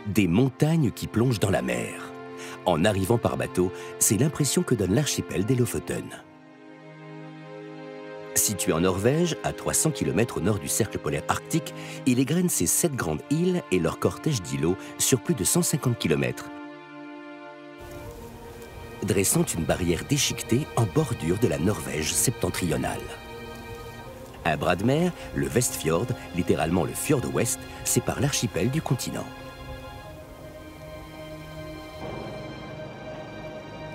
Des montagnes qui plongent dans la mer. En arrivant par bateau, c'est l'impression que donne l'archipel des Lofoten. Situé en Norvège, à 300 km au nord du cercle polaire arctique, il égrène ses 7 grandes îles et leur cortège d'îlots sur plus de 150 km, dressant une barrière déchiquetée en bordure de la Norvège septentrionale. Un bras de mer, le Vestfjord, littéralement le fjord ouest, sépare l'archipel du continent.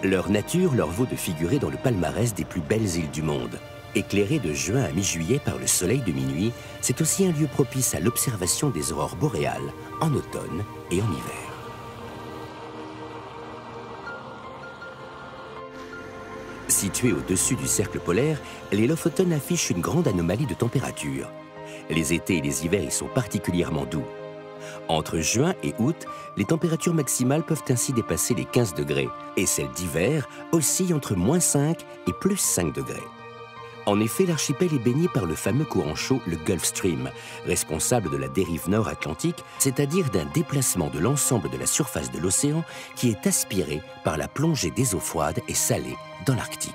Leur nature leur vaut de figurer dans le palmarès des plus belles îles du monde. Éclairé de juin à mi-juillet par le soleil de minuit, c'est aussi un lieu propice à l'observation des aurores boréales en automne et en hiver. Situés au-dessus du cercle polaire, les Lofoten affichent une grande anomalie de température. Les étés et les hivers y sont particulièrement doux. Entre juin et août, les températures maximales peuvent ainsi dépasser les 15 degrés et celles d'hiver oscillent entre -5 et +5 degrés. En effet, l'archipel est baigné par le fameux courant chaud, le Gulf Stream, responsable de la dérive nord-atlantique, c'est-à-dire d'un déplacement de l'ensemble de la surface de l'océan qui est aspiré par la plongée des eaux froides et salées dans l'Arctique.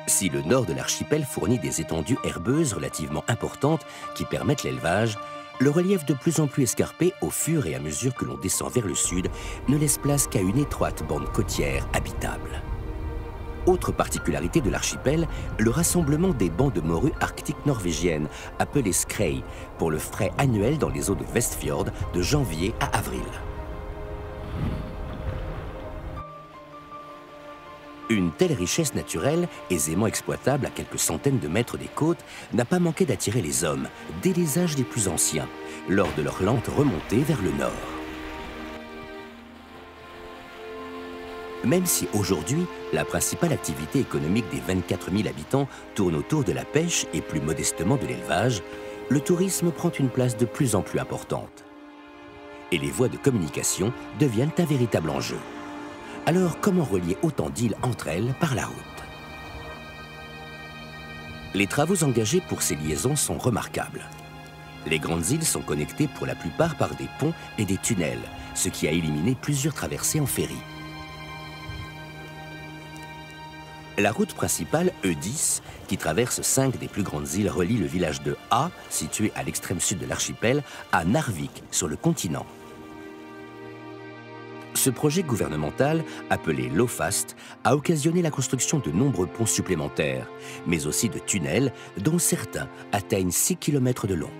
Si le nord de l'archipel fournit des étendues herbeuses relativement importantes qui permettent l'élevage, le relief de plus en plus escarpé au fur et à mesure que l'on descend vers le sud ne laisse place qu'à une étroite bande côtière habitable. Autre particularité de l'archipel, le rassemblement des bancs de morues arctiques norvégiennes, appelées skrei, pour le frai annuel dans les eaux de Vestfjord de janvier à avril. Une telle richesse naturelle, aisément exploitable à quelques centaines de mètres des côtes, n'a pas manqué d'attirer les hommes, dès les âges les plus anciens, lors de leur lente remontée vers le nord. Même si aujourd'hui, la principale activité économique des 24 000 habitants tourne autour de la pêche et plus modestement de l'élevage, le tourisme prend une place de plus en plus importante. Et les voies de communication deviennent un véritable enjeu. Alors, comment relier autant d'îles entre elles par la route? Les travaux engagés pour ces liaisons sont remarquables. Les grandes îles sont connectées pour la plupart par des ponts et des tunnels, ce qui a éliminé plusieurs traversées en ferry. La route principale E10, qui traverse 5 des plus grandes îles, relie le village de A, situé à l'extrême sud de l'archipel, à Narvik, sur le continent. Ce projet gouvernemental, appelé LOFAST, a occasionné la construction de nombreux ponts supplémentaires, mais aussi de tunnels, dont certains atteignent 6 km de long.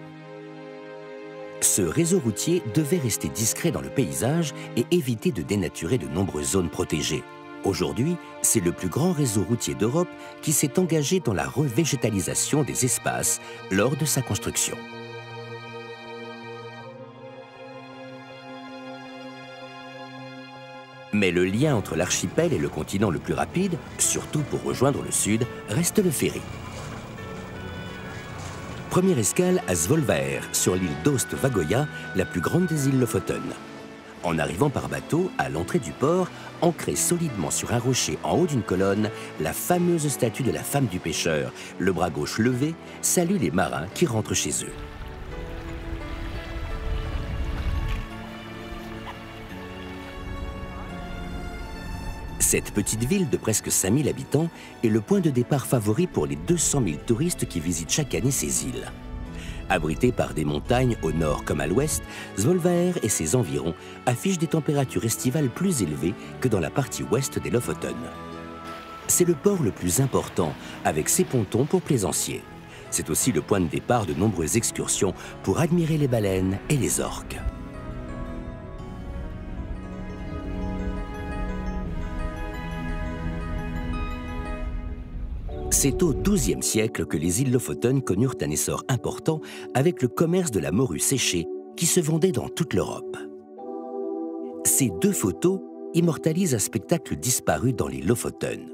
Ce réseau routier devait rester discret dans le paysage et éviter de dénaturer de nombreuses zones protégées. Aujourd'hui, c'est le plus grand réseau routier d'Europe qui s'est engagé dans la revégétalisation des espaces lors de sa construction. Mais le lien entre l'archipel et le continent le plus rapide, surtout pour rejoindre le sud, reste le ferry. Première escale à Svolvær, sur l'île d'Oost-Vagoja, la plus grande des îles Lofoten. En arrivant par bateau, à l'entrée du port, ancrée solidement sur un rocher en haut d'une colonne, la fameuse statue de la femme du pêcheur, le bras gauche levé, salue les marins qui rentrent chez eux. Cette petite ville de presque 5000 habitants est le point de départ favori pour les 200 000 touristes qui visitent chaque année ces îles. Abritée par des montagnes au nord comme à l'ouest, Svolvær et ses environs affichent des températures estivales plus élevées que dans la partie ouest des Lofoten. C'est le port le plus important, avec ses pontons pour plaisanciers. C'est aussi le point de départ de nombreuses excursions pour admirer les baleines et les orques. C'est au XIIe siècle que les îles Lofoten connurent un essor important avec le commerce de la morue séchée qui se vendait dans toute l'Europe. Ces 2 photos immortalisent un spectacle disparu dans les Lofoten.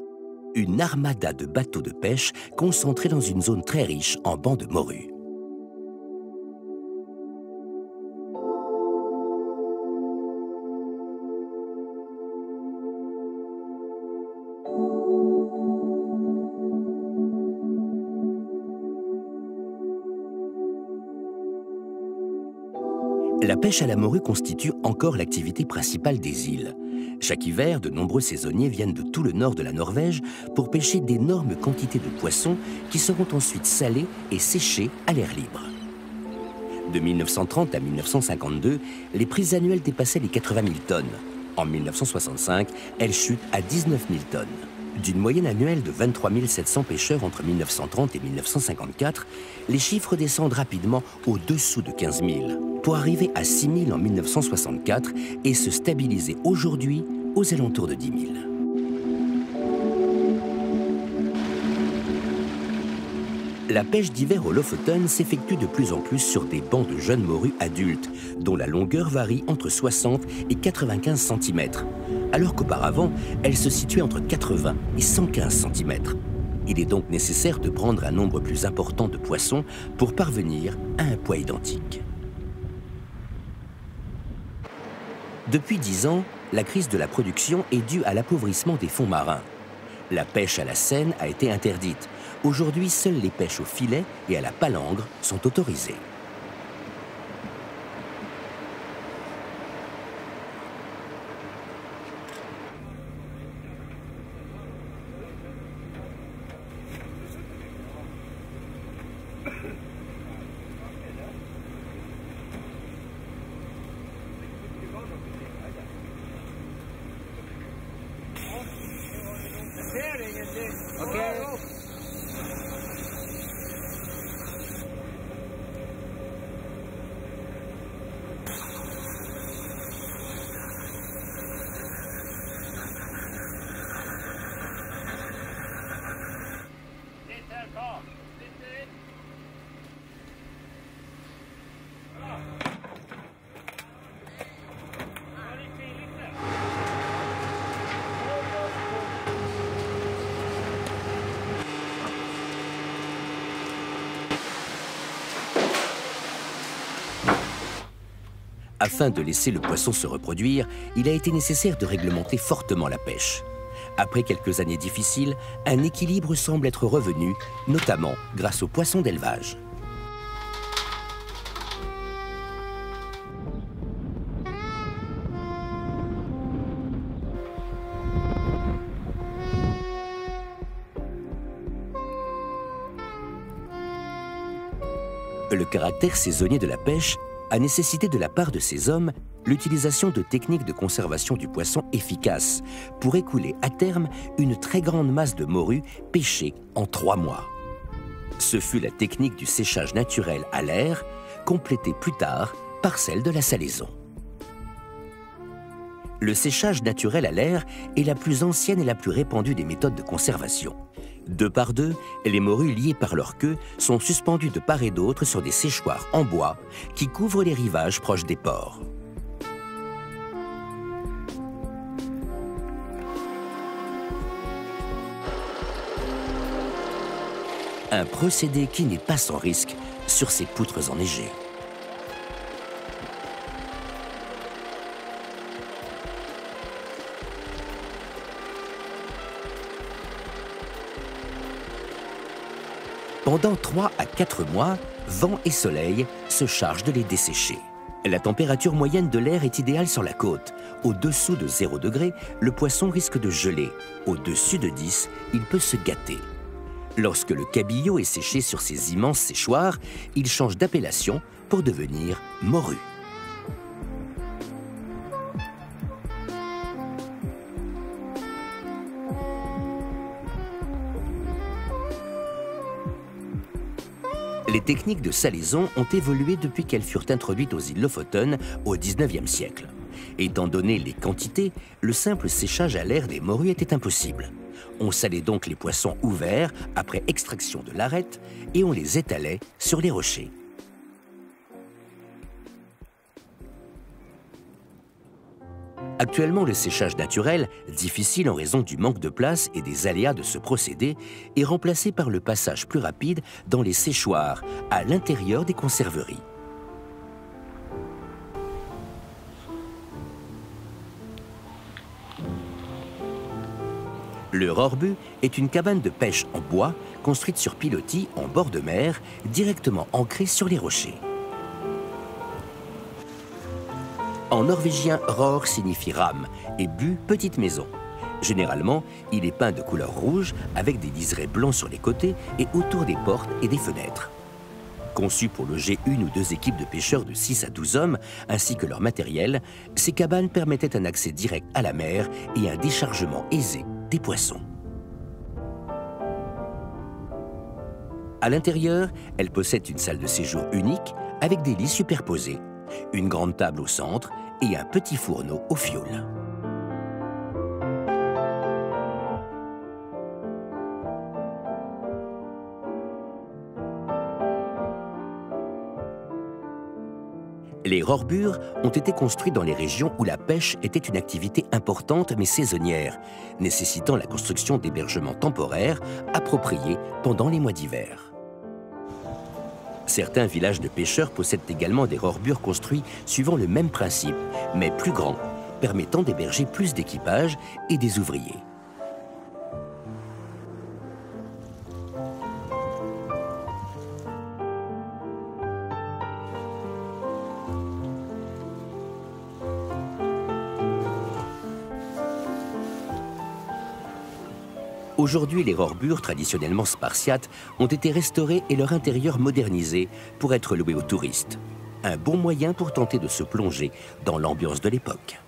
Une armada de bateaux de pêche concentrés dans une zone très riche en bancs de morue. La pêche à la morue constitue encore l'activité principale des îles. Chaque hiver, de nombreux saisonniers viennent de tout le nord de la Norvège pour pêcher d'énormes quantités de poissons qui seront ensuite salés et séchés à l'air libre. De 1930 à 1952, les prises annuelles dépassaient les 80 000 tonnes. En 1965, elles chutent à 19 000 tonnes. D'une moyenne annuelle de 23 700 pêcheurs entre 1930 et 1954, les chiffres descendent rapidement au-dessous de 15 000, pour arriver à 6 000 en 1964 et se stabiliser aujourd'hui aux alentours de 10 000. La pêche d'hiver au Lofoten s'effectue de plus en plus sur des bancs de jeunes morues adultes, dont la longueur varie entre 60 et 95 cm, alors qu'auparavant, elle se situait entre 80 et 115 cm. Il est donc nécessaire de prendre un nombre plus important de poissons pour parvenir à un poids identique. Depuis 10 ans, la crise de la production est due à l'appauvrissement des fonds marins. La pêche à la senne a été interdite. Aujourd'hui, seules les pêches au filet et à la palangre sont autorisées. Afin de laisser le poisson se reproduire, il a été nécessaire de réglementer fortement la pêche. Après quelques années difficiles, un équilibre semble être revenu, notamment grâce aux poissons d'élevage. Le caractère saisonnier de la pêche a nécessité de la part de ces hommes l'utilisation de techniques de conservation du poisson efficaces pour écouler à terme une très grande masse de morues pêchées en 3 mois. Ce fut la technique du séchage naturel à l'air, complétée plus tard par celle de la salaison. Le séchage naturel à l'air est la plus ancienne et la plus répandue des méthodes de conservation. 2 par 2, les morues liées par leur queue sont suspendues de part et d'autre sur des séchoirs en bois qui couvrent les rivages proches des ports. Un procédé qui n'est pas sans risque sur ces poutres enneigées. Pendant 3 à 4 mois, vent et soleil se chargent de les dessécher. La température moyenne de l'air est idéale sur la côte. Au-dessous de 0 degré, le poisson risque de geler. Au-dessus de 10, il peut se gâter. Lorsque le cabillaud est séché sur ces immenses séchoirs, il change d'appellation pour devenir morue. Les techniques de salaison ont évolué depuis qu'elles furent introduites aux îles Lofoten au XIXe siècle. Étant donné les quantités, le simple séchage à l'air des morues était impossible. On salait donc les poissons ouverts après extraction de l'arête et on les étalait sur les rochers. Actuellement, le séchage naturel, difficile en raison du manque de place et des aléas de ce procédé, est remplacé par le passage plus rapide dans les séchoirs, à l'intérieur des conserveries. Le rorbu est une cabane de pêche en bois construite sur pilotis en bord de mer, directement ancrée sur les rochers. En norvégien, ror signifie rame et bu, petite maison. Généralement, il est peint de couleur rouge avec des liserés blancs sur les côtés et autour des portes et des fenêtres. Conçues pour loger une ou deux équipes de pêcheurs de 6 à 12 hommes, ainsi que leur matériel, ces cabanes permettaient un accès direct à la mer et un déchargement aisé des poissons. À l'intérieur, elles possèdent une salle de séjour unique avec des lits superposés, une grande table au centre et un petit fourneau au fioul. Les rorbures ont été construits dans les régions où la pêche était une activité importante mais saisonnière, nécessitant la construction d'hébergements temporaires appropriés pendant les mois d'hiver. Certains villages de pêcheurs possèdent également des rorbures construits suivant le même principe, mais plus grands, permettant d'héberger plus d'équipages et des ouvriers. Aujourd'hui, les rorbures, traditionnellement spartiates, ont été restaurées et leur intérieur modernisé pour être loués aux touristes. Un bon moyen pour tenter de se plonger dans l'ambiance de l'époque.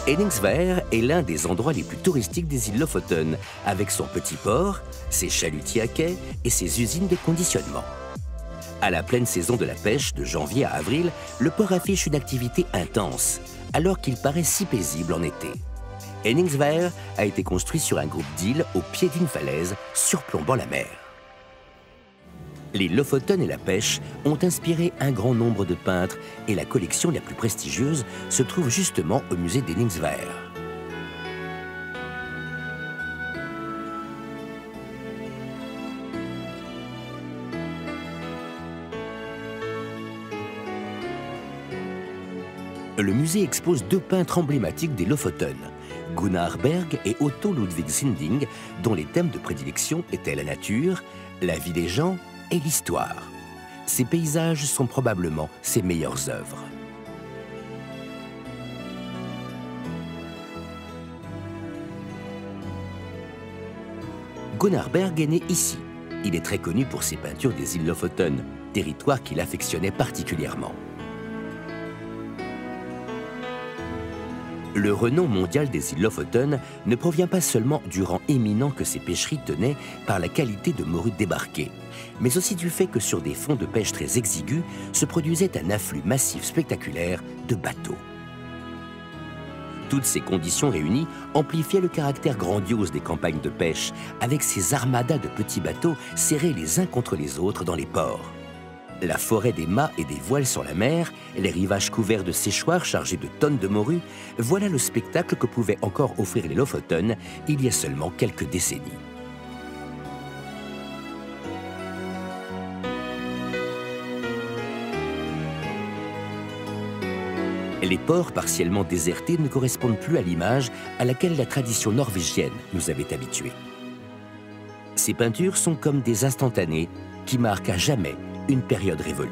Henningsvær est l'un des endroits les plus touristiques des îles Lofoten, avec son petit port, ses chalutiers à quai et ses usines de conditionnement. À la pleine saison de la pêche, de janvier à avril, le port affiche une activité intense, alors qu'il paraît si paisible en été. Henningsvær a été construit sur un groupe d'îles au pied d'une falaise surplombant la mer. Les Lofoten et la pêche ont inspiré un grand nombre de peintres et la collection la plus prestigieuse se trouve justement au musée d'Henningsvær. Le musée expose deux peintres emblématiques des Lofoten, Gunnar Berg et Otto Ludvig Sinding, dont les thèmes de prédilection étaient la nature, la vie des gens et l'histoire. Ces paysages sont probablement ses meilleures œuvres. Gunnar Berg est né ici. Il est très connu pour ses peintures des îles Lofoten, territoire qu'il affectionnait particulièrement. Le renom mondial des îles Lofoten ne provient pas seulement du rang éminent que ces pêcheries tenaient par la qualité de morue débarquée, mais aussi du fait que sur des fonds de pêche très exigus se produisait un afflux massif spectaculaire de bateaux. Toutes ces conditions réunies amplifiaient le caractère grandiose des campagnes de pêche, avec ces armadas de petits bateaux serrés les uns contre les autres dans les ports. La forêt des mâts et des voiles sur la mer, les rivages couverts de séchoirs chargés de tonnes de morue, voilà le spectacle que pouvaient encore offrir les Lofoten il y a seulement quelques décennies. Les ports partiellement désertés ne correspondent plus à l'image à laquelle la tradition norvégienne nous avait habitués. Ces peintures sont comme des instantanés qui marquent à jamais une période révolue.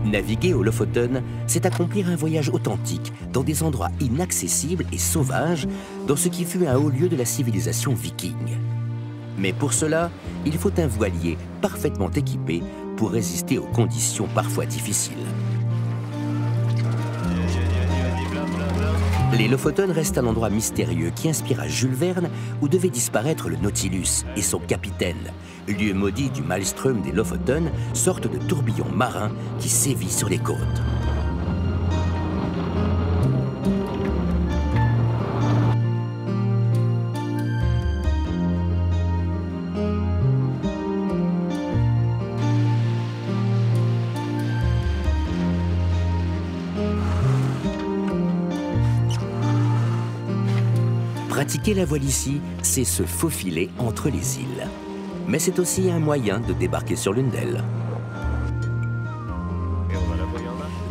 Naviguer au Lofoten, c'est accomplir un voyage authentique dans des endroits inaccessibles et sauvages dans ce qui fut un haut lieu de la civilisation viking. Mais pour cela, il faut un voilier parfaitement équipé pour résister aux conditions parfois difficiles. Les Lofoten restent un endroit mystérieux qui inspira Jules Verne où devait disparaître le Nautilus et son capitaine, lieu maudit du maelstrom des Lofoten, sorte de tourbillon marin qui sévit sur les côtes. Pratiquer la voile ici, c'est se faufiler entre les îles. Mais c'est aussi un moyen de débarquer sur l'une d'elles.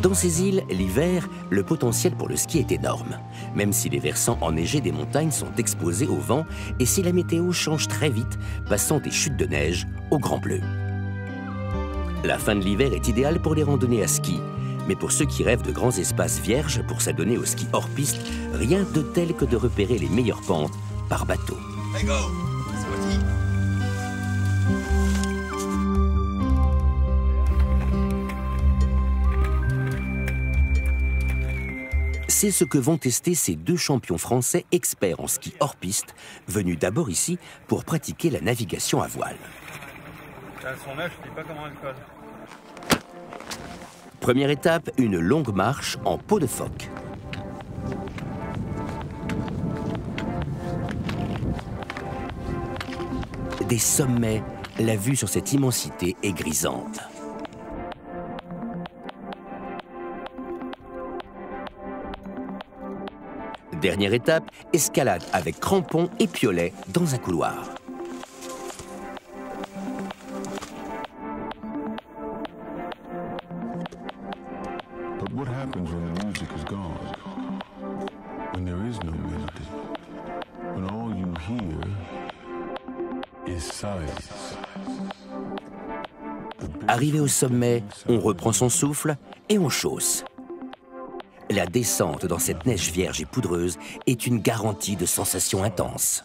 Dans ces îles, l'hiver, le potentiel pour le ski est énorme, même si les versants enneigés des montagnes sont exposés au vent et si la météo change très vite, passant des chutes de neige au grand bleu. La fin de l'hiver est idéale pour les randonnées à ski, mais pour ceux qui rêvent de grands espaces vierges pour s'adonner au ski hors piste, rien de tel que de repérer les meilleures pentes par bateau. Hey go! C'est parti! C'est ce que vont tester ces deux champions français experts en ski hors piste, venus d'abord ici pour pratiquer la navigation à voile. À son âge, je ne sais pas comment elle colle. Première étape, une longue marche en peau de phoque. Des sommets, la vue sur cette immensité est grisante. Dernière étape, escalade avec crampons et piolets dans un couloir. But what happens when the music is gone? When there is no melody? When all you hear is silence? Arrivé au sommet, on reprend son souffle et on chausse. La descente dans cette neige vierge et poudreuse est une garantie de sensations intenses.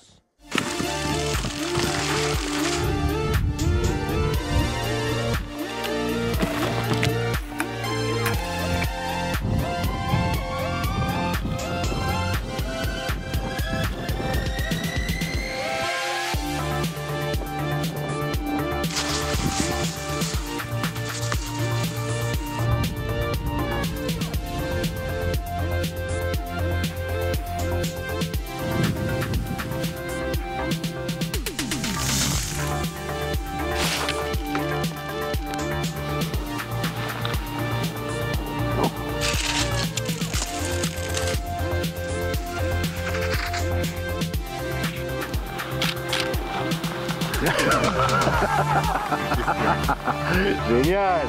Génial!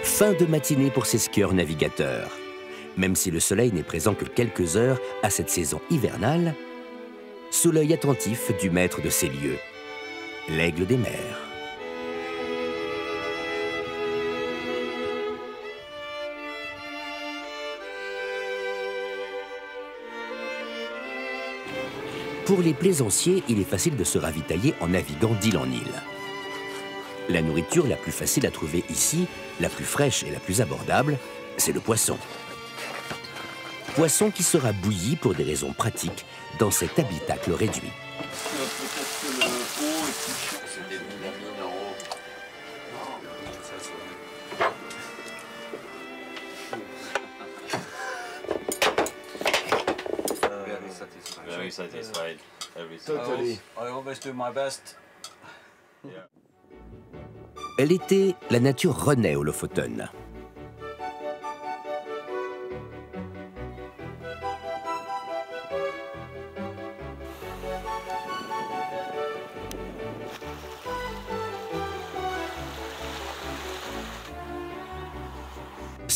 Fin de matinée pour ces skieurs navigateurs. Même si le soleil n'est présent que quelques heures à cette saison hivernale, sous l'œil attentif du maître de ces lieux, l'aigle des mers. Pour les plaisanciers, il est facile de se ravitailler en naviguant d'île en île. La nourriture la plus facile à trouver ici, la plus fraîche et la plus abordable, c'est le poisson. Poisson qui sera bouilli pour des raisons pratiques dans cet habitacle réduit. Very satisfied. Totally. I always do my best. L'été, la nature renaît au Lofoten.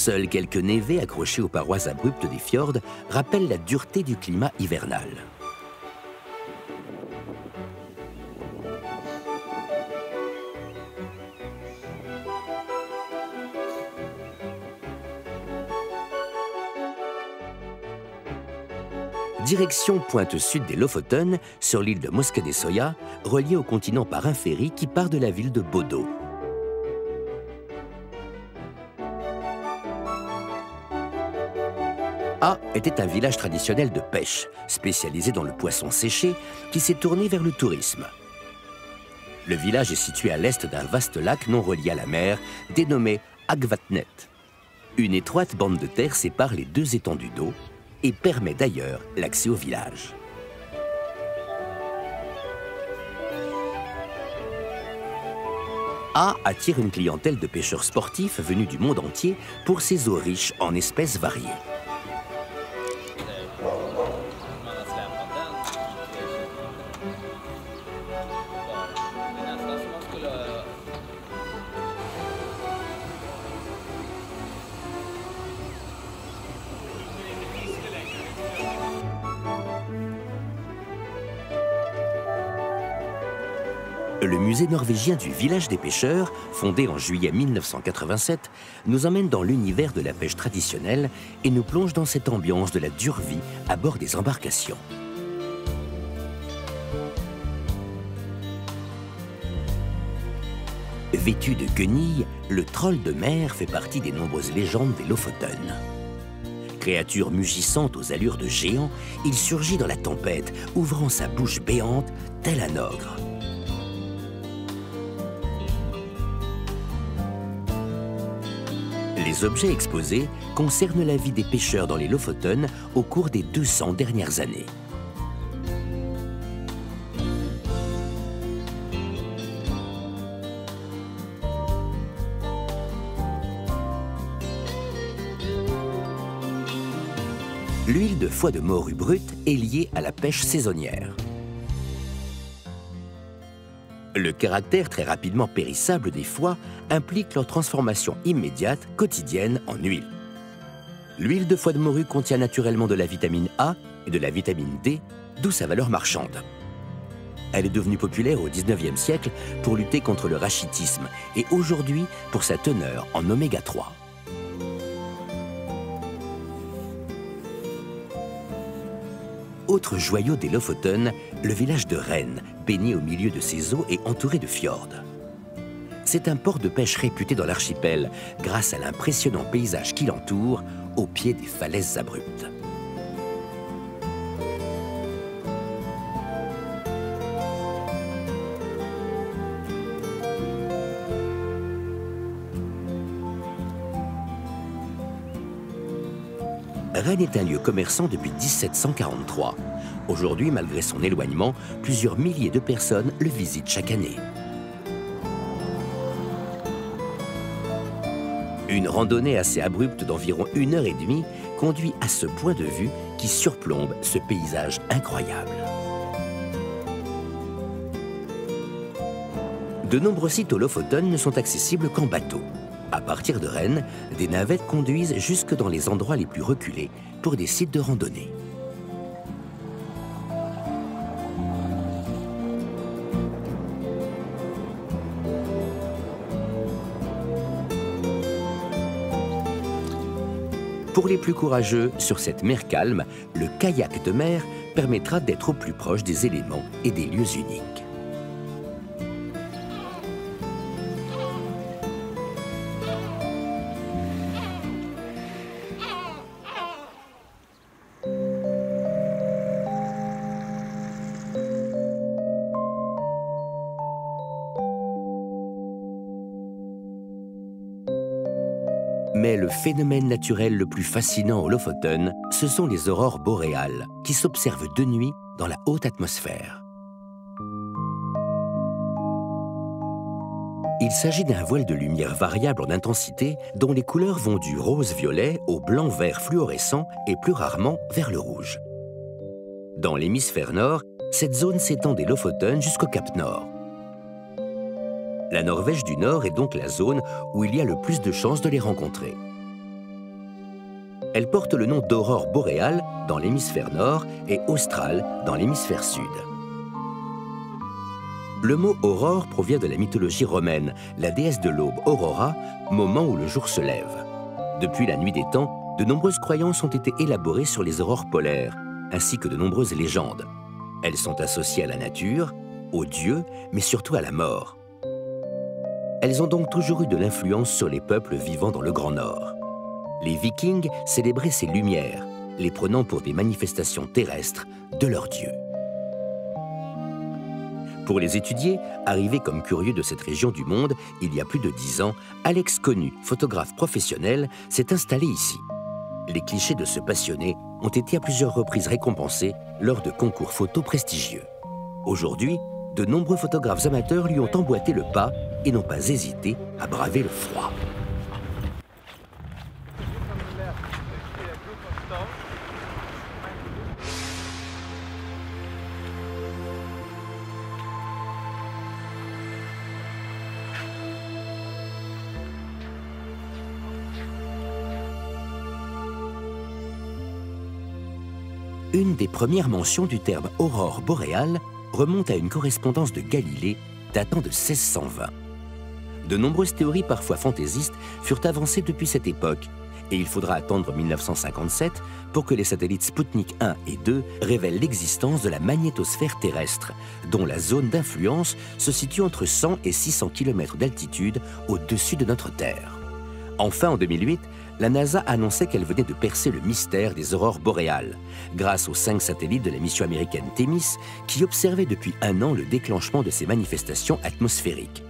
Seuls quelques névés accrochés aux parois abruptes des fjords rappellent la dureté du climat hivernal. Direction pointe sud des Lofoten, sur l'île de Moskenesoya, reliée au continent par un ferry qui part de la ville de Bodo. A était un village traditionnel de pêche, spécialisé dans le poisson séché, qui s'est tourné vers le tourisme. Le village est situé à l'est d'un vaste lac non relié à la mer, dénommé Agvatnet. Une étroite bande de terre sépare les deux étendues d'eau, et permet d'ailleurs l'accès au village. A attire une clientèle de pêcheurs sportifs venus du monde entier pour ses eaux riches en espèces variées. Le musée norvégien du village des pêcheurs, fondé en juillet 1987, nous emmène dans l'univers de la pêche traditionnelle et nous plonge dans cette ambiance de la dure vie à bord des embarcations. Vêtu de guenilles, le troll de mer fait partie des nombreuses légendes des Lofoten. Créature mugissante aux allures de géant, il surgit dans la tempête, ouvrant sa bouche béante, tel un ogre. Les objets exposés concernent la vie des pêcheurs dans les Lofoten au cours des 200 dernières années. L'huile de foie de morue brute est liée à la pêche saisonnière. Le caractère très rapidement périssable des foies implique leur transformation immédiate, quotidienne, en huile. L'huile de foie de morue contient naturellement de la vitamine A et de la vitamine D, d'où sa valeur marchande. Elle est devenue populaire au XIXe siècle pour lutter contre le rachitisme et aujourd'hui pour sa teneur en oméga 3. Autre joyau des Lofoten, le village de Rennes, baigné au milieu de ses eaux et entouré de fjords. C'est un port de pêche réputé dans l'archipel grâce à l'impressionnant paysage qui l'entoure au pied des falaises abruptes. Rennes est un lieu commerçant depuis 1743. Aujourd'hui, malgré son éloignement, plusieurs milliers de personnes le visitent chaque année. Une randonnée assez abrupte d'environ 1h30 conduit à ce point de vue qui surplombe ce paysage incroyable. De nombreux sites aux Lofoten ne sont accessibles qu'en bateau. À partir de Rennes, des navettes conduisent jusque dans les endroits les plus reculés pour des sites de randonnée. Pour les plus courageux, sur cette mer calme, le kayak de mer permettra d'être au plus proche des éléments et des lieux uniques. Mais le phénomène naturel le plus fascinant aux Lofoten, ce sont les aurores boréales, qui s'observent de nuit dans la haute atmosphère. Il s'agit d'un voile de lumière variable en intensité, dont les couleurs vont du rose-violet au blanc-vert fluorescent et plus rarement vers le rouge. Dans l'hémisphère nord, cette zone s'étend des Lofoten jusqu'au Cap Nord. La Norvège du Nord est donc la zone où il y a le plus de chances de les rencontrer. Elle porte le nom d'aurore boréale dans l'hémisphère nord et australe dans l'hémisphère sud. Le mot aurore provient de la mythologie romaine, la déesse de l'aube Aurora, moment où le jour se lève. Depuis la nuit des temps, de nombreuses croyances ont été élaborées sur les aurores polaires, ainsi que de nombreuses légendes. Elles sont associées à la nature, aux dieux, mais surtout à la mort. Elles ont donc toujours eu de l'influence sur les peuples vivant dans le Grand Nord. Les Vikings célébraient ces lumières, les prenant pour des manifestations terrestres de leurs dieux. Pour les étudier, arrivé comme curieux de cette région du monde, il y a plus de 10 ans, Alex Connu, photographe professionnel, s'est installé ici. Les clichés de ce passionné ont été à plusieurs reprises récompensés lors de concours photos prestigieux. Aujourd'hui, de nombreux photographes amateurs lui ont emboîté le pas et n'ont pas hésité à braver le froid. Une des premières mentions du terme aurore boréale remonte à une correspondance de Galilée datant de 1620. De nombreuses théories parfois fantaisistes furent avancées depuis cette époque, et il faudra attendre 1957 pour que les satellites Sputnik 1 et 2 révèlent l'existence de la magnétosphère terrestre, dont la zone d'influence se situe entre 100 et 600 km d'altitude au-dessus de notre Terre. Enfin, en 2008, la NASA annonçait qu'elle venait de percer le mystère des aurores boréales, grâce aux 5 satellites de la mission américaine Thémis, qui observaient depuis 1 an le déclenchement de ces manifestations atmosphériques.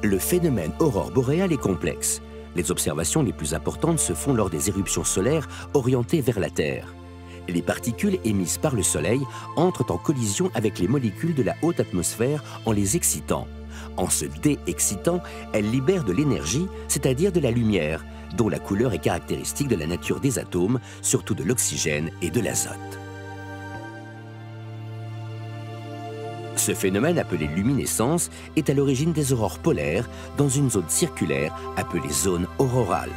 Le phénomène aurore boréale est complexe. Les observations les plus importantes se font lors des éruptions solaires orientées vers la Terre. Les particules émises par le Soleil entrent en collision avec les molécules de la haute atmosphère en les excitant. En se dé-excitant, elles libèrent de l'énergie, c'est-à-dire de la lumière, dont la couleur est caractéristique de la nature des atomes, surtout de l'oxygène et de l'azote. Ce phénomène appelé luminescence est à l'origine des aurores polaires dans une zone circulaire appelée zone aurorale.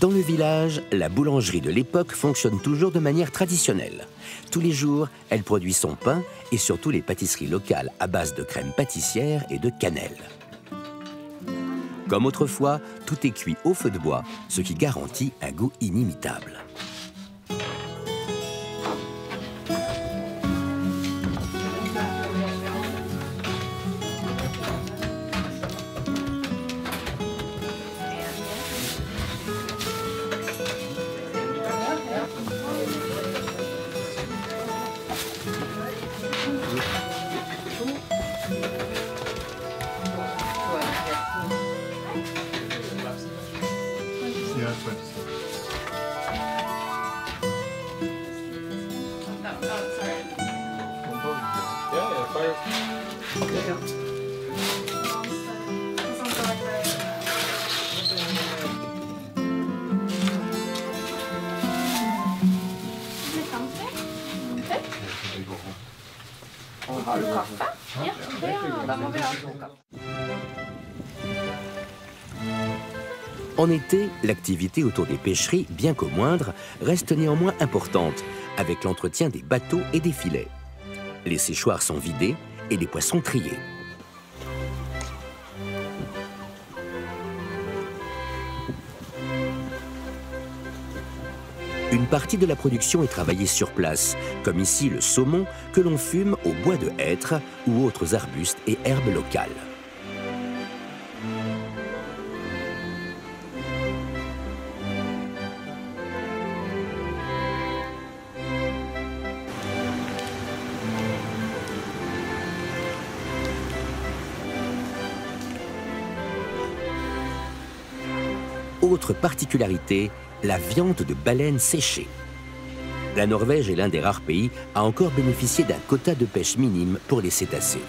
Dans le village, la boulangerie de l'époque fonctionne toujours de manière traditionnelle. Tous les jours, elle produit son pain et surtout les pâtisseries locales à base de crème pâtissière et de cannelle. Comme autrefois, tout est cuit au feu de bois, ce qui garantit un goût inimitable. En été, l'activité autour des pêcheries, bien qu'au moindre, reste néanmoins importante, avec l'entretien des bateaux et des filets. Les séchoirs sont vidés et les poissons triés. Une partie de la production est travaillée sur place, comme ici le saumon que l'on fume au bois de hêtre ou autres arbustes et herbes locales. Autre particularité, la viande de baleine séchée. La Norvège est l'un des rares pays à encore bénéficier d'un quota de pêche minime pour les cétacés.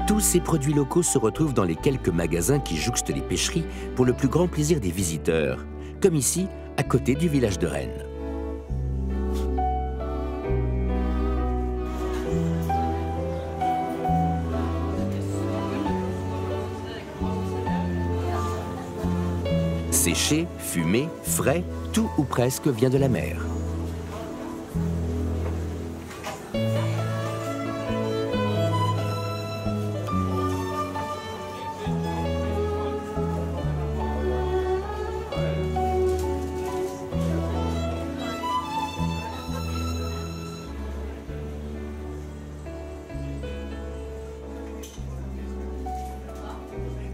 Tous ces produits locaux se retrouvent dans les quelques magasins qui jouxtent les pêcheries pour le plus grand plaisir des visiteurs, comme ici, à côté du village de Rennes. Séché, fumé, frais, tout ou presque vient de la mer.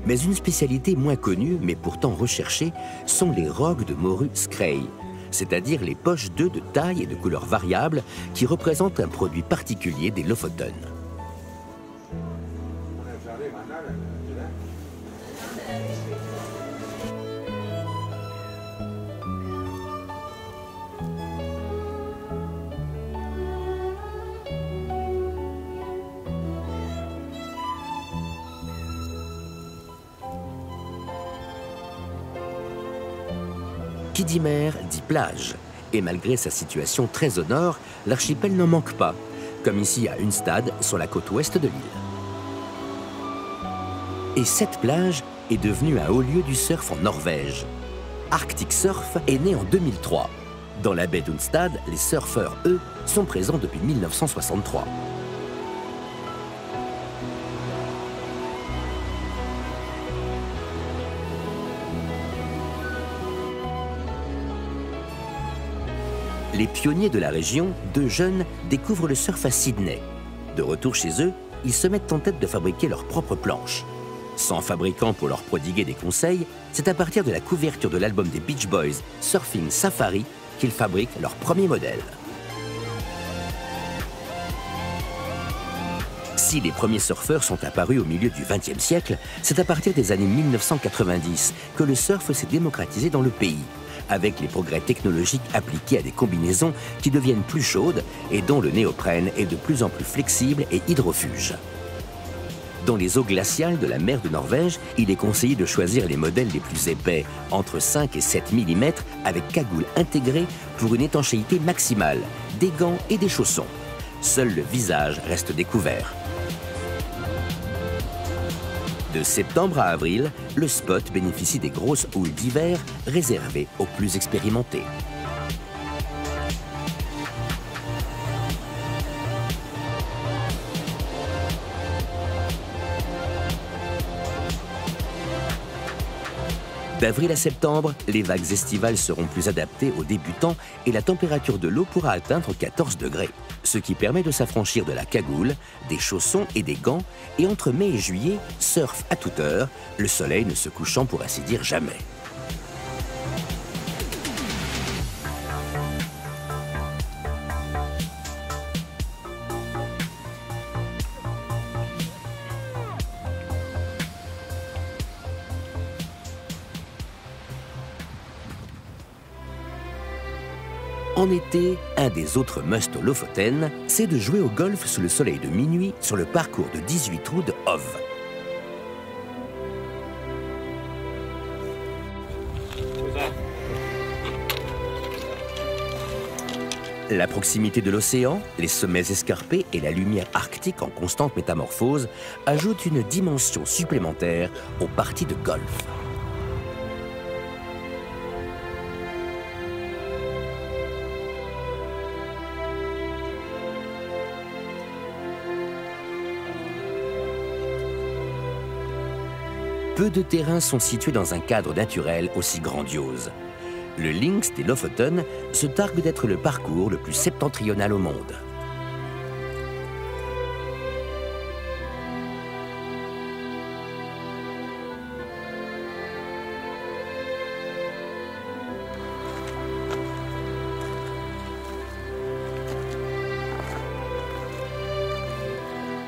Mais une spécialité moins connue, mais pourtant recherchée, sont les rogues de morue Scray, c'est-à-dire les poches d'œufs de taille et de couleur variable qui représentent un produit particulier des Lofoten. Qui dit mer dit plage, et malgré sa situation très au nord, l'archipel n'en manque pas, comme ici à Unstad, sur la côte ouest de l'île. Et cette plage est devenue un haut lieu du surf en Norvège. Arctic Surf est né en 2003. Dans la baie d'Unstad, les surfeurs, eux, sont présents depuis 1963. Les pionniers de la région, deux jeunes, découvrent le surf à Sydney. De retour chez eux, ils se mettent en tête de fabriquer leurs propres planches. Sans fabricant pour leur prodiguer des conseils, c'est à partir de la couverture de l'album des Beach Boys, Surfing Safari, qu'ils fabriquent leur premier modèle. Si les premiers surfeurs sont apparus au milieu du XXe siècle, c'est à partir des années 1990 que le surf s'est démocratisé dans le pays, avec les progrès technologiques appliqués à des combinaisons qui deviennent plus chaudes et dont le néoprène est de plus en plus flexible et hydrofuge. Dans les eaux glaciales de la mer de Norvège, il est conseillé de choisir les modèles les plus épais, entre 5 et 7 mm, avec cagoule intégrée pour une étanchéité maximale, des gants et des chaussons. Seul le visage reste découvert. De septembre à avril, le spot bénéficie des grosses houles d'hiver réservées aux plus expérimentés. D'avril à septembre, les vagues estivales seront plus adaptées aux débutants et la température de l'eau pourra atteindre 14 degrés, ce qui permet de s'affranchir de la cagoule, des chaussons et des gants, et entre mai et juillet, surf à toute heure, le soleil ne se couchant pour ainsi dire jamais. En été, un des autres must Lofoten, c'est de jouer au golf sous le soleil de minuit sur le parcours de 18 trous de Hov. La proximité de l'océan, les sommets escarpés et la lumière arctique en constante métamorphose ajoutent une dimension supplémentaire aux parties de golf. Peu de terrains sont situés dans un cadre naturel aussi grandiose. Le Links des Lofoten se targue d'être le parcours le plus septentrional au monde.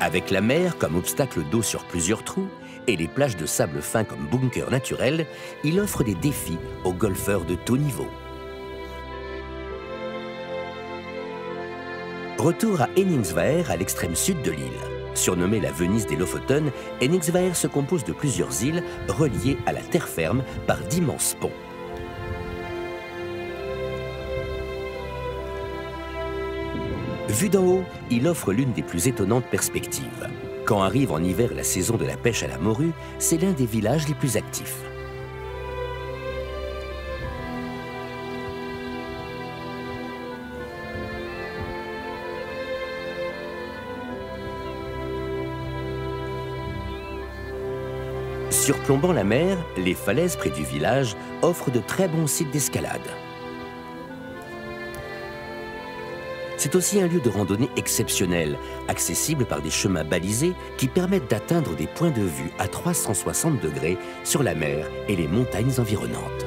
Avec la mer comme obstacle d'eau sur plusieurs trous et les plages de sable fin comme bunker naturel, il offre des défis aux golfeurs de tout niveau. Retour à Henningsvær, à l'extrême sud de l'île. Surnommée la Venise des Lofoten, Eniksvaer se compose de plusieurs îles reliées à la terre ferme par d'immenses ponts. Vu d'en haut, il offre l'une des plus étonnantes perspectives. Quand arrive en hiver la saison de la pêche à la morue, c'est l'un des villages les plus actifs. Surplombant la mer, les falaises près du village offrent de très bons sites d'escalade. C'est aussi un lieu de randonnée exceptionnel, accessible par des chemins balisés qui permettent d'atteindre des points de vue à 360 degrés sur la mer et les montagnes environnantes.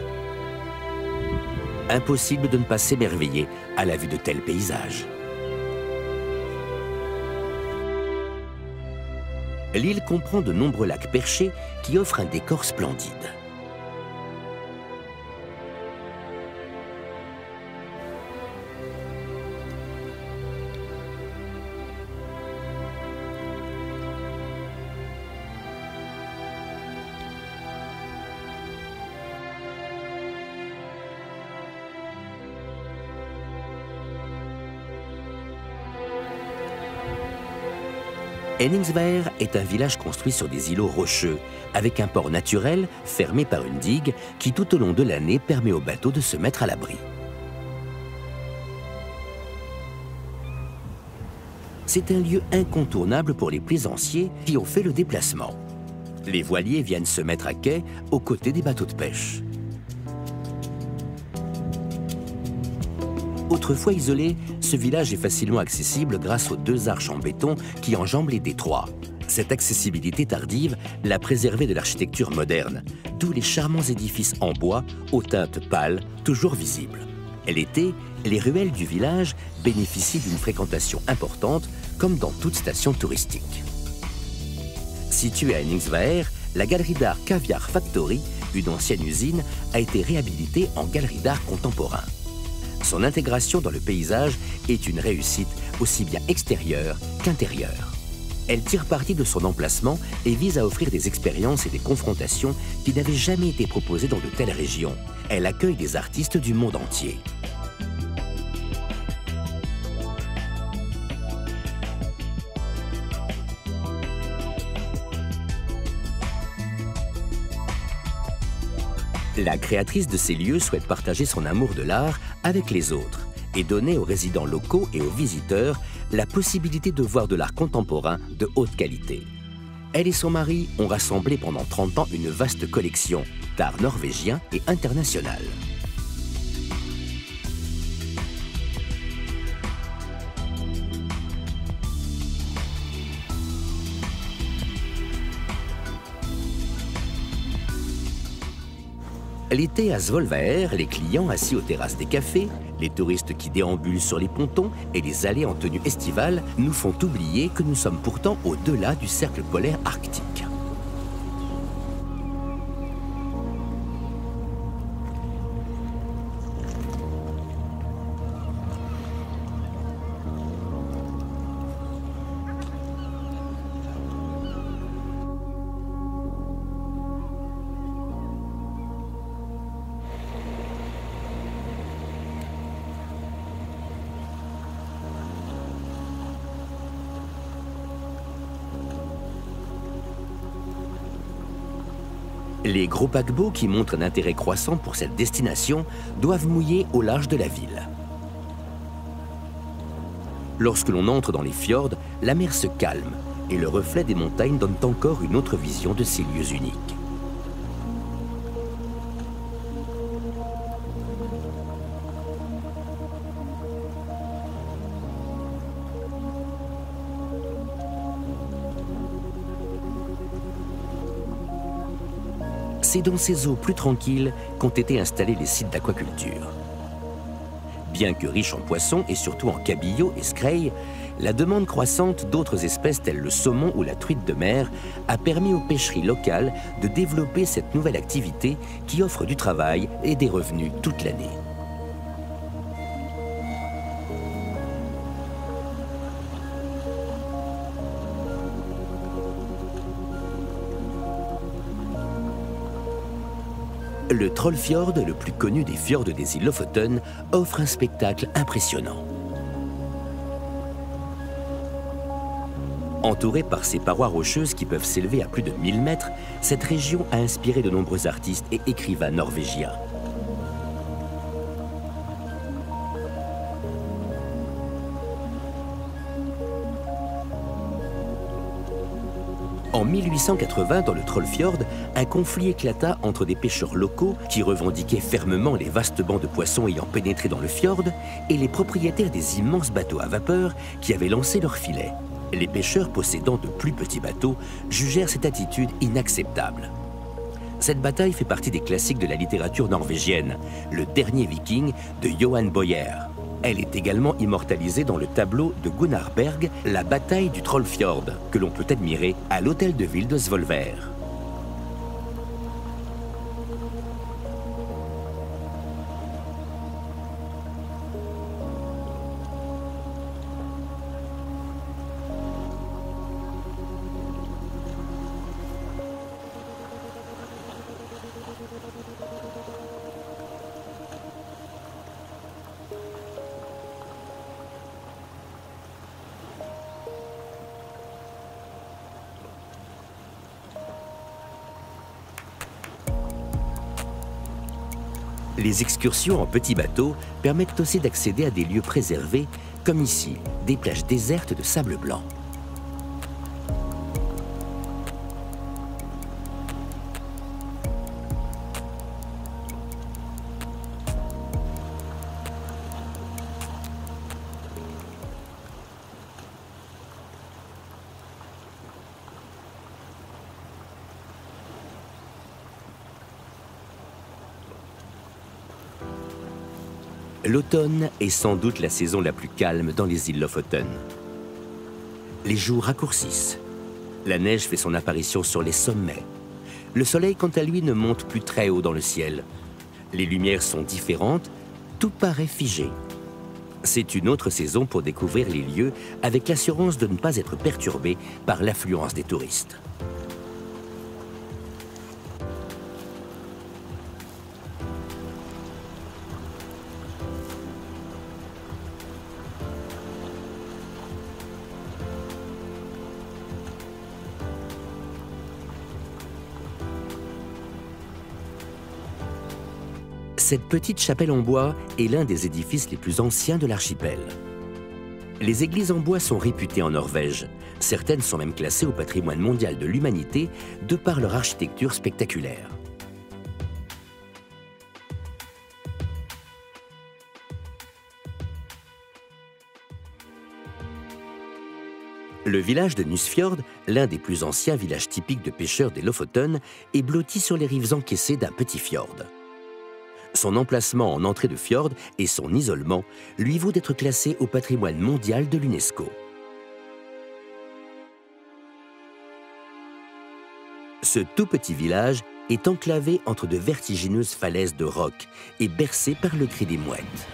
Impossible de ne pas s'émerveiller à la vue de tels paysages. L'île comprend de nombreux lacs perchés qui offrent un décor splendide. Eniksvaer est un village construit sur des îlots rocheux, avec un port naturel fermé par une digue qui tout au long de l'année permet aux bateaux de se mettre à l'abri. C'est un lieu incontournable pour les plaisanciers qui ont fait le déplacement. Les voiliers viennent se mettre à quai aux côtés des bateaux de pêche. Autrefois isolé, ce village est facilement accessible grâce aux 2 arches en béton qui enjambent les détroits. Cette accessibilité tardive l'a préservé de l'architecture moderne, d'où les charmants édifices en bois aux teintes pâles, toujours visibles. L'été, les ruelles du village bénéficient d'une fréquentation importante, comme dans toute station touristique. Située à Eniksvaer, la galerie d'art Caviar Factory, une ancienne usine, a été réhabilitée en galerie d'art contemporain. Son intégration dans le paysage est une réussite aussi bien extérieure qu'intérieure. Elle tire parti de son emplacement et vise à offrir des expériences et des confrontations qui n'avaient jamais été proposées dans de telles régions. Elle accueille des artistes du monde entier. La créatrice de ces lieux souhaite partager son amour de l'art avec les autres et donner aux résidents locaux et aux visiteurs la possibilité de voir de l'art contemporain de haute qualité. Elle et son mari ont rassemblé pendant 30 ans une vaste collection d'art norvégien et international. L'été à Svolvær, les clients assis aux terrasses des cafés, les touristes qui déambulent sur les pontons et les allées en tenue estivale nous font oublier que nous sommes pourtant au-delà du cercle polaire arctique. Les gros paquebots qui montrent un intérêt croissant pour cette destination doivent mouiller au large de la ville. Lorsque l'on entre dans les fjords, la mer se calme et le reflet des montagnes donne encore une autre vision de ces lieux uniques. C'est dans ces eaux plus tranquilles qu'ont été installés les sites d'aquaculture. Bien que riche en poissons et surtout en cabillaud et skraï, la demande croissante d'autres espèces telles le saumon ou la truite de mer a permis aux pêcheries locales de développer cette nouvelle activité qui offre du travail et des revenus toute l'année. Le Trollfjord, le plus connu des fjords des îles Lofoten, offre un spectacle impressionnant. Entourée par ses parois rocheuses qui peuvent s'élever à plus de 1000 mètres, cette région a inspiré de nombreux artistes et écrivains norvégiens. En 1880, dans le Trollfjord, un conflit éclata entre des pêcheurs locaux qui revendiquaient fermement les vastes bancs de poissons ayant pénétré dans le fjord et les propriétaires des immenses bateaux à vapeur qui avaient lancé leurs filets. Les pêcheurs possédant de plus petits bateaux jugèrent cette attitude inacceptable. Cette bataille fait partie des classiques de la littérature norvégienne, Le Dernier Viking de Johan Bojer. Elle est également immortalisée dans le tableau de Gunnar Berg, La bataille du Trollfjord, que l'on peut admirer à l'hôtel de ville de Svolvær. Les excursions en petits bateaux permettent aussi d'accéder à des lieux préservés, comme ici, des plages désertes de sable blanc. L'automne est sans doute la saison la plus calme dans les îles Lofoten. Les jours raccourcissent. La neige fait son apparition sur les sommets. Le soleil, quant à lui, ne monte plus très haut dans le ciel. Les lumières sont différentes, tout paraît figé. C'est une autre saison pour découvrir les lieux avec l'assurance de ne pas être perturbé par l'affluence des touristes. Cette petite chapelle en bois est l'un des édifices les plus anciens de l'archipel. Les églises en bois sont réputées en Norvège. Certaines sont même classées au patrimoine mondial de l'humanité de par leur architecture spectaculaire. Le village de Nusfjord, l'un des plus anciens villages typiques de pêcheurs des Lofoten, est blotti sur les rives encaissées d'un petit fjord. Son emplacement en entrée de fjord et son isolement lui vaut d'être classé au patrimoine mondial de l'UNESCO. Ce tout petit village est enclavé entre de vertigineuses falaises de roc et bercé par le cri des mouettes.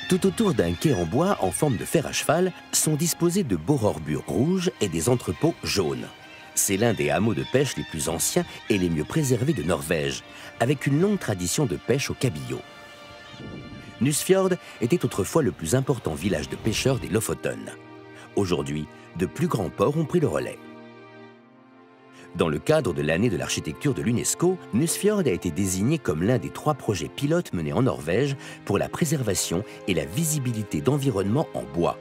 Tout autour d'un quai en bois en forme de fer à cheval sont disposés de beaux rorbures rouges et des entrepôts jaunes. C'est l'un des hameaux de pêche les plus anciens et les mieux préservés de Norvège, avec une longue tradition de pêche au cabillaud. Nusfjord était autrefois le plus important village de pêcheurs des Lofoten. Aujourd'hui, de plus grands ports ont pris le relais. Dans le cadre de l'année de l'architecture de l'UNESCO, Nusfjord a été désigné comme l'un des 3 projets pilotes menés en Norvège pour la préservation et la visibilité d'environnements en bois.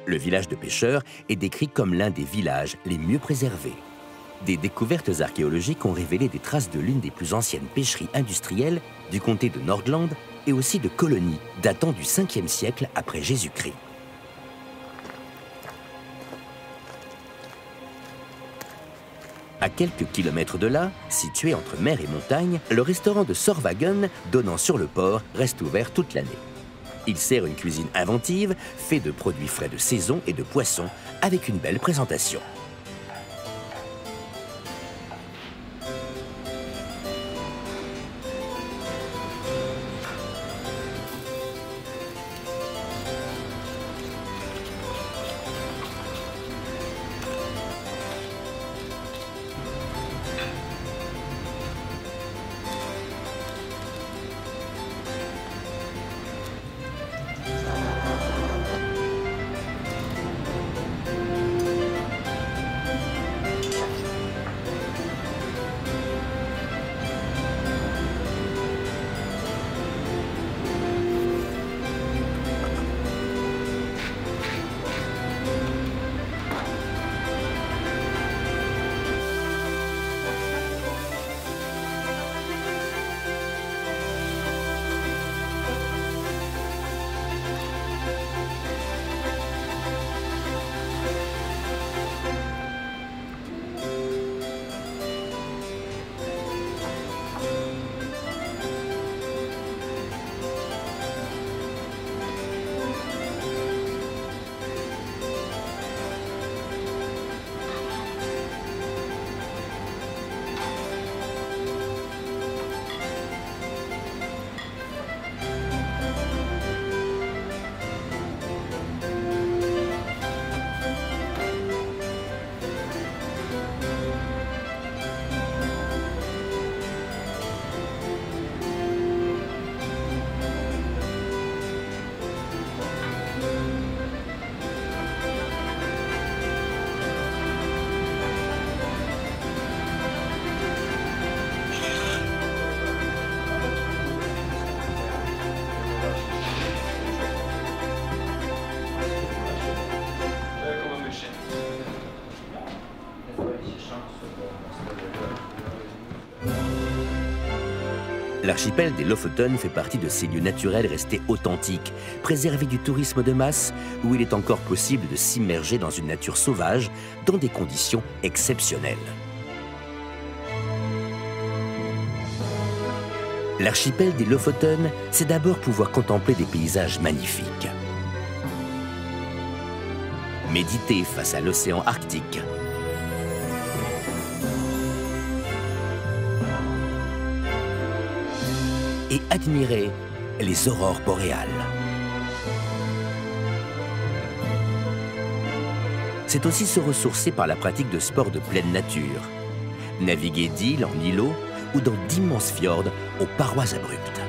Le village de pêcheurs est décrit comme l'un des villages les mieux préservés. Des découvertes archéologiques ont révélé des traces de l'une des plus anciennes pêcheries industrielles du comté de Nordland et aussi de colonies datant du 5e siècle après Jésus-Christ. À quelques kilomètres de là, situé entre mer et montagne, le restaurant de Sorvagen, donnant sur le port, reste ouvert toute l'année. Il sert une cuisine inventive, fait de produits frais de saison et de poissons, avec une belle présentation. L'archipel des Lofoten fait partie de ces lieux naturels restés authentiques, préservés du tourisme de masse, où il est encore possible de s'immerger dans une nature sauvage dans des conditions exceptionnelles. L'archipel des Lofoten, c'est d'abord pouvoir contempler des paysages magnifiques. Méditer face à l'océan Arctique. Et admirer les aurores boréales. C'est aussi se ressourcer par la pratique de sports de pleine nature. Naviguer d'île en îlot ou dans d'immenses fjords aux parois abruptes.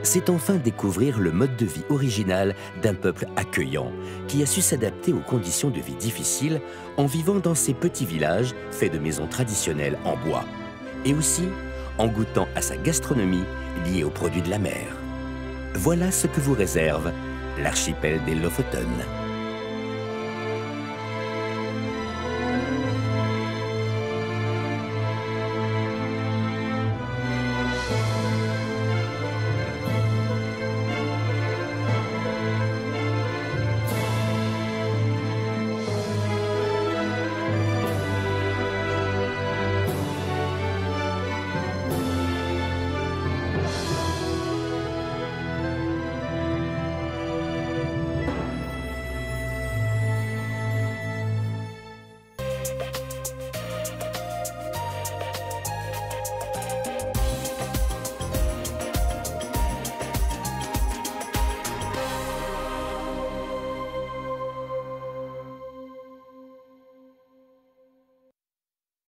C'est enfin découvrir le mode de vie original d'un peuple accueillant, qui a su s'adapter aux conditions de vie difficiles en vivant dans ces petits villages faits de maisons traditionnelles en bois, et aussi en goûtant à sa gastronomie liée aux produits de la mer. Voilà ce que vous réserve l'archipel des Lofoten.